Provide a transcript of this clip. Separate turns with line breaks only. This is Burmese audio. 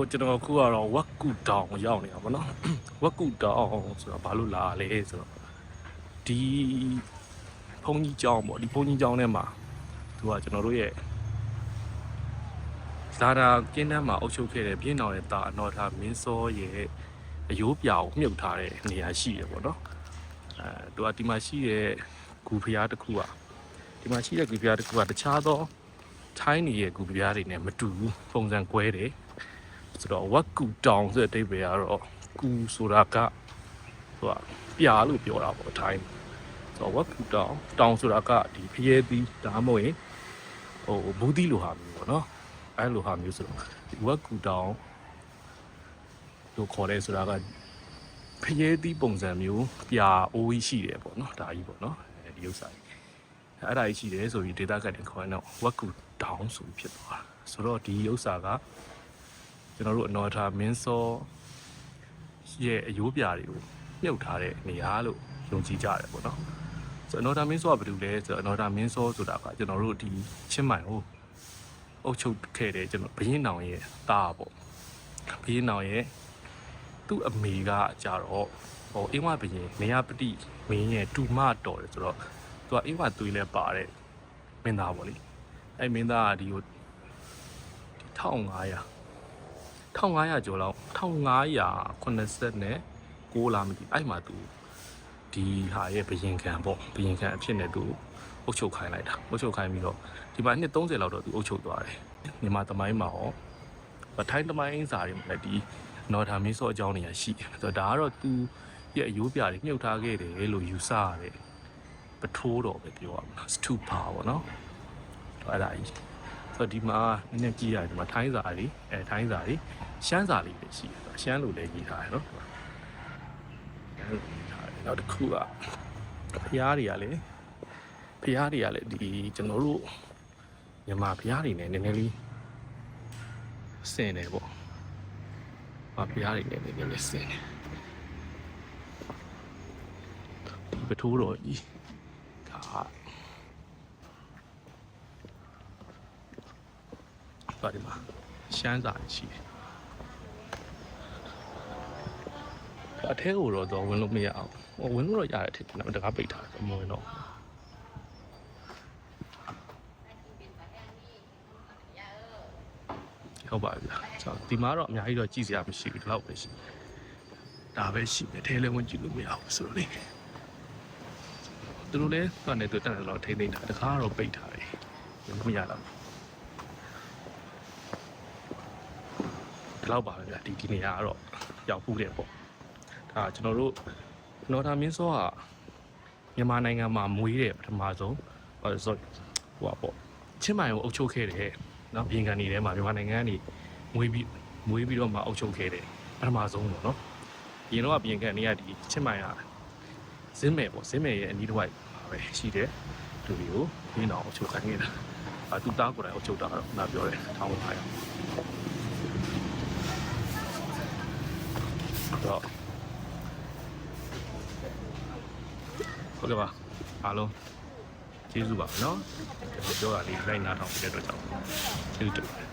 ကျွန်တော်ခုကတော့ဝက်ကူတောင်ရောက်နေတာပေါ့နော်ဝက်ကူတောင်ဆိုတော့ဘာလို့လာလဲဆိုတော့ဒီဘုန်းကြီးကျောင်းပေါ့ဒီဘုန်းကြီးကျောင်းထဲမှာသူကကျွန်တော်တို့ရဲ့လာတာကင်းတန်းမှာအုပ်ချုပ်ခဲ့တဲ့ပြင်းတော်ရဲ့တာအနော်ထားမင်းစောရဲ့အယိုးပြာကိုမြုပ်ထားတဲ့နေရာရှိရပေါ့နော်သူကဒီမှာရှိတဲ့ဂူဖျားတစ်ခုอ่ะဒီမှာရှိတဲ့ဂူဖျားတစ်ခုကတခြားသောထိုင်းနေရဲ့ဂူဖျားတွေနဲ့မတူဘူးပုံစံကွဲတယ်ဆိုတော့ဝက်ကူတောင်ဆိုတဲ့အဓိပ္ပာယ်ကတော့ကူဆိုတာကသူကပြာလို့ပြောတာပေါ့ထိုင်းဆိုတော့ဝက်ကူတောင်ဆိုတာကဒီဖျဲသီးဒါမှမဟုတ်ရင်ဘူးသီးလိုဟာမျိုးပေါ့နော်အဲလိုဟာမျိုးဆိုတော့ဝက်ကူတောင်လို့ခေါ်တယ်ဆိုတာကဖျဲသီးပုံစံမျိုးပြာအိုးကြီးရှိတယ်ပေါ့နော်ဒါကြီးပေါ့နော်ဒီဥစ္စာကြီးအဲ့ဒါကြီးရှိတယ်ဆိုပြီးဒေတာကတ်တင်ခေါ်ရင်တော့ဝက်ကူတောင်ဆိုပြီးဖြစ်သွားတာဆိုတော့ဒီဥစ္စာကကျွန်တော်တို့အနော်ထားမင်းစောရဲ့အယိုးပြာတွေကိုမြုပ်ထားတဲ့နေရာလို့ယုံကြည်ကြတယ်ပေါ့နော်ဆိုတော့အနော်ထားမင်းစောကဘာလုပ်လဲဆိုတော့အနော်ထားမင်းစောဆိုတာကကျွန်တော်တို့ဒီချင်းမိုင်ကိုအုပ်ချုပ်ခဲ့တဲ့ကျွန်တော်ဘရင်နောင်ရဲ့သားပေါ့ဘရင်နောင်ရဲ့သူ့အမေကကြတော့အင်းဝဘရင်နေရပတိမင်းရဲ့တူမတော်တယ်ဆိုတော့သူကအင်းဝသွေးလဲပါတဲ့မင်းသားပေါ့လေအဲ့မင်းသားကဒီကို1500ကျော်လောက်1580နဲ့6လားမသိအဲ့မှာသူဒီဟာရဲ့ဘရင်ခံပေါ့ဘရင်ခံအဖြစ်နဲ့သူအုပ်ချုပ်ခိုင်းလိုက်တာအုပ်ချုပ်ခိုင်းပြီးတော့ဒီမှာနှစ်30လောက်တော့သူအုပ်ချုပ်သွားတယ်မြန်မာသမိုင်းမှာရောထိုင်းသမိုင်းစာတွေမှာလည်းဒီနော်ဒါမင်းစောအကြောင်းတွေရှိတယ်ဆိုတော့ဒါကတော့သူရဲ့အယိုးပြတွေမြုပ်ထားခဲ့တယ်လို့ယူဆရတယ်ပထိုးတော်ပဲပြောရမှာစတူပါပေါ့နော်အဲ့ဒါကြီးဆိုတော့ဒီမှာနည်းနည်းကြည့်ရတယ်ဒီမှာထိုင်းစာတွေထိုင်းစာတွေရှမ်းစာလေးတွေရှိတယ်ရှမ်းလိုလည်းရေးထားတယ်နော်နောက်တစ်ခုကဖျားတွေကလည်းဒီကျွန်တော်တို့မြန်မာဖျားတွေနဲ့နည်းနည်းလေးဆင်တယ်ပေါ့ဖျားတွေနဲ့နည်းနည်းလေးဆင်တယ်ဒီပထိုးတော်ကြီးဒါပါတယ်မှာရှမ်းစာရှိတယ်အထဲကိုတော့ဝင်လို့မရအောင်ဝင်လို့တော့ရတယ်ထင်တယ်တကားပိတ်ထားတယ်မဝင်တော့ဟုတ်ပါပြီဆိုတော့ဒီမှာတော့အများကြီးတော့ကြည့်စရာမရှိဘူးဒီလောက်ပဲရှိဒါပဲရှိတယ်ထဲလည်းဝင်ကြည့်လို့မရဘူးဆိုတော့လေသူတို့လည်းကနေသူတက်တယ်တော့ထိနေတာတကားတော့ပိတ်ထားတယ်ဝင်လို့မရတော့ဒီလောက်ပါပဲဗျဒီနေရာကတော့ရောက်ဖူးတယ်ပေါ့ဒါကျွန်တော်တို့နော်ဒါမင်းစောကမြန်မာနိုင်ငံမှာမွေးတဲ့ပထမဆုံးဆိုဟိုပါပေါ့ချင်းမိုင်ကိုအုပ်ချုပ်ခဲ့တယ်နော်ပြင်ကန်နေထဲမှာမြန်မာနိုင်ငံကနေမွေးပြီးတော့မှအုပ်ချုပ်ခဲ့တယ်ပထမဆုံးပေါ့နော်ရင်တော့ပြင်ကန်နေရဒီချင်းမိုင်ကဇင်းမယ်ပေါ့ဇင်းမယ်ရဲ့အနီးတစ်ဝိုက်ပါပဲရှိတယ်သူတွေကိုဒီနောက်အုပ်ချုပ်ခိုင်းနေတာသူသားကိုယ်တိုင်အုပ်ချုပ်တာတော့ငါပြောတယ်1500တော့ဟုတ်ကဲ့ပါအားလုံးကျေးဇူးပါနော်ပြောတာလေးလိုက်နာထောင်ပြတဲ့အတွက်ကြောင့်ကျေးဇူးတင်ပါတယ်